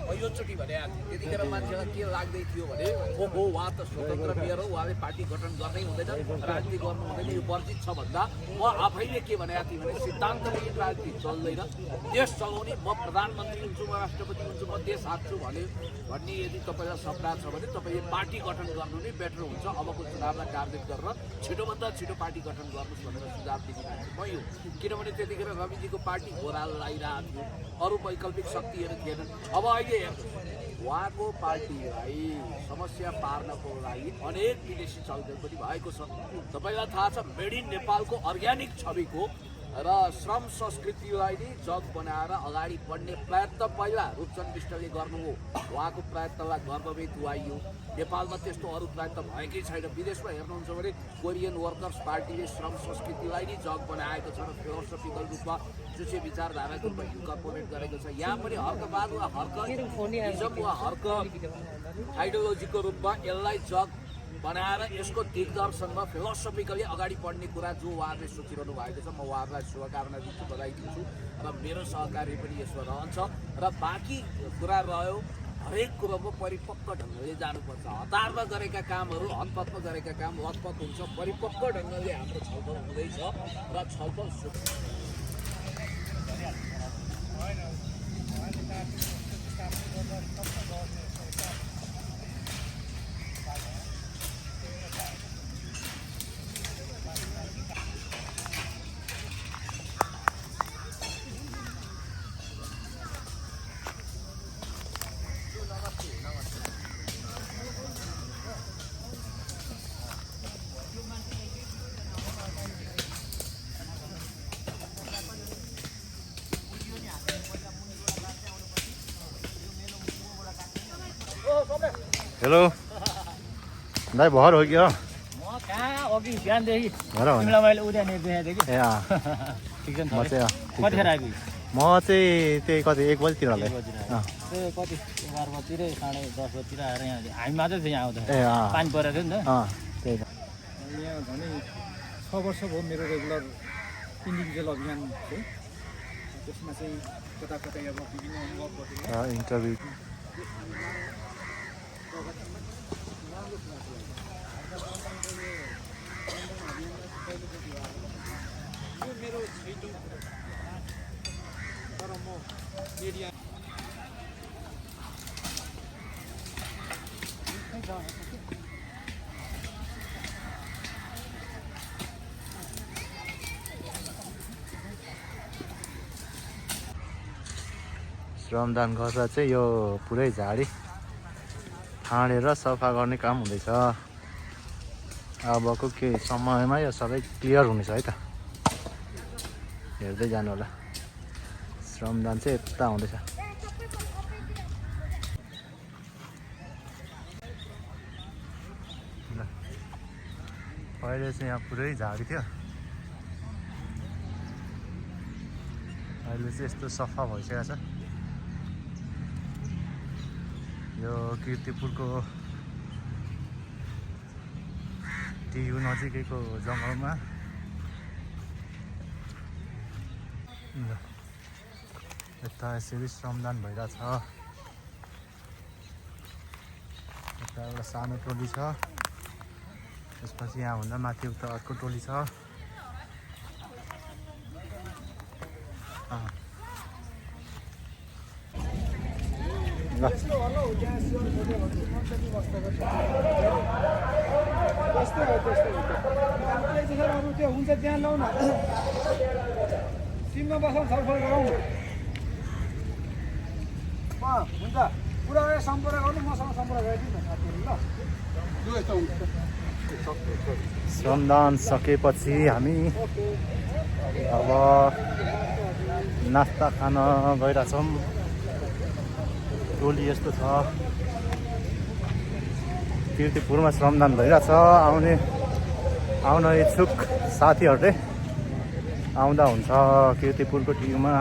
पहिलोचोटि भने त्यतिखेर मान्छेलाई के लाग्दै थियो भने हो उहाँ त स्वतन्त्र मेयर हो, उहाँले पार्टी गठन गर्नै हुँदैन, राजनीति गर्नु हुँदैन, यो वर्जित छ भन्दा म आफैले के भनेको थिएँ भने सिद्धान्तले यो राजनीति चल्दैन, देश चलाउने म प्रधानमन्त्री हुन्छु, म राष्ट्रपति हुन्छु, म देश हाँक्छु भन्ने यदि तपाईँलाई सपना छ भने तपाईँले पार्टी गठन गर्नु नै बेटर हुन्छ। अबको चुनावलाई टार्गेट गरेर छिटोभन्दा छिटो पार्टी गठन गर्नुहोस् भनेर सुझाव दिने म यो, किनभने त्यतिखेर रविजीको पार्टी घोरा लगाइरहेको थियो, अरू वैकल्पिक शक्तिहरू थिएनन्। अब अहिले हेर्नुहोस् उहाँको पार्टीलाई समस्या पार्नको लागि अनेक विदेशी चलखेल पनि भएको छ। तपाईँलाई थाहा छ मेड इन नेपालको अर्ग्यानिक छविको र श्रम संस्कृतिलाई नै जग बनाएर अगाडि बढ्ने प्रयत्न पहिला रूपचन्द्र विष्टले गर्नु हो। उहाँको प्रयत्नलाई गर्वमै तुवाइयो। नेपालमा त्यस्तो अरू प्रयत्न भएकै छैन। विदेशमा हेर्नुहुन्छ भने कोरियन वर्कर्स पार्टीले श्रम संस्कृतिलाई नै जग बनाएको छ र फिलोसफिकल रूपमा जो चाहिँ विचारधाराको रूपमा इन्कर्पोरेट गरेको छ। यहाँ पनि हर्कवाद वा हर्कइजम वा हर्क आइडियोलोजीको रूपमा यसलाई जग बनाएर यसको दिग्दर्शनमा फिलोसफिकली अगाडि बढ्ने कुरा जो उहाँहरूले सोचिरहनु भएको छ, म उहाँहरूलाई शुभकामना दिन्छु, बधाई दिन्छु र मेरो सहकारी पनि यसमा रहन्छ। र बाँकी कुरा रह्यो हरेक कुरोमा परिपक्व ढङ्गले जानुपर्छ। हतारमा गरेका कामहरू हतपतमा गरेका काम हतपत हुन्छ। परिपक्व ढङ्गले हाम्रो छलफल हुँदैछ र छलफल हेलो दाइ भर हो क्या? म कहाँ अघि बिहानदेखि भर हो तिमीलाई मैले उद्या नि देखाएको थिएँ कि। ए अँ ठिक छ नि? म चाहिँ कतिखेर आइपुग्यो? म चाहिँ त्यही कति 1 बजीतिर होला। त्यो कति 11 बजीतिरै 10:30 बजीतिर आएर यहाँ हामी मात्रै थियो यहाँ आउँदा। ए अँ पानी परेको थियो नि त। त्यही त। यहाँ झन् 6 वर्ष भयो मेरो रेगुलर इन्डिभिजुअल अभियान थियो। त्यसमा चाहिँ कता कतै अब विभिन्न अनुभवहरू इन्टरभ्यू मेरो छैटौँ तर म मिडिया श्रमदान गर्दा चाहिँ यो पुरै झाडी फाँडेर सफा गर्ने काम हुँदैछ। अबको केही समयमा यो सबै क्लियर हुनेछ है त। हेर्दै जानु होला। श्रमदान चाहिँ यता हुँदैछ। पहिले चाहिँ यहाँ पुरै झाडी थियो, अहिले चाहिँ यस्तो सफा भइसकेको छ। यो कीर्तिपुरको टियु नजिकैको जङ्गलमा यता यसरी श्रमदान भइरहेछ। यता एउटा सानो टोली छ, त्यसपछि यहाँभन्दा माथि उता अर्को टोली छ। ल त्यो हुन्छ त्यहाँ लौ न, टिममा बसौँ छलफल गरौँ। हुन्छ पुरा सम्पर्क गर्नु, मसँग सम्पर्क गरिदिनु न साथीहरू। ल यस्तो हुन्छ। श्रमदान सकेपछि हामी अब नास्ता खान गइरहेछौँ। टोली यस्तो छ। कीर्तिपुरमा श्रमदान भइरहेछ। आउन इच्छुक साथीहरूले आउँदा हुन्छ कीर्तिपुरको टियुमा।